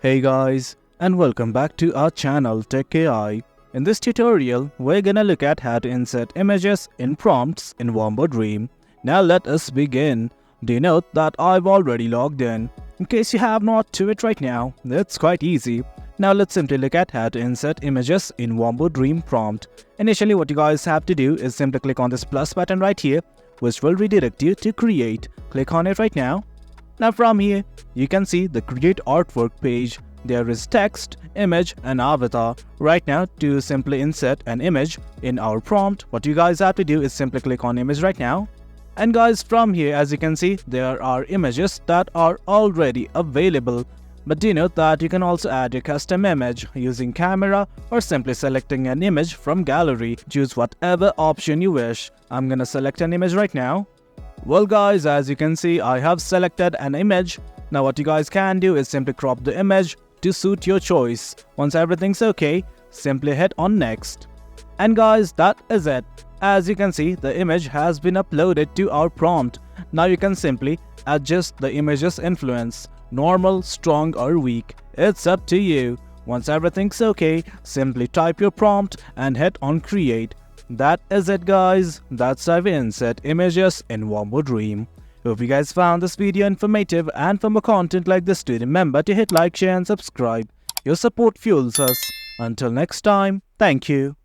Hey guys, and welcome back to our channel Tech AI. In this tutorial, we're gonna look at how to insert images in prompts in Wombo Dream. Now let us begin. Do note that I've already logged in. In case you have not to it right now, it's quite easy. Now let's simply look at how to insert images in Wombo Dream prompt. Initially what you guys have to do is simply click on this plus button right here, which will redirect you to create. Click on it right now. Now from here, you can see the create artwork page. There is text, image and avatar. Right now, to simply insert an image in our prompt, what you guys have to do is simply click on image right now. And guys, from here, as you can see, there are images that are already available. But do note that you can also add your custom image using camera or simply selecting an image from gallery. Choose whatever option you wish. I'm gonna select an image right now. Well guys, as you can see, I have selected an image. Now what you guys can do is simply crop the image to suit your choice. Once everything's okay, simply hit on next. And guys, that is it. As you can see, the image has been uploaded to our prompt. Now you can simply adjust the image's influence, normal, strong or weak. It's up to you. Once everything's okay, simply type your prompt and hit on create. That is it guys, that's how we insert images in Wombo Dream. Hope you guys found this video informative, and for more content like this, do remember to hit like, share and subscribe. Your support fuels us. Until next time, thank you.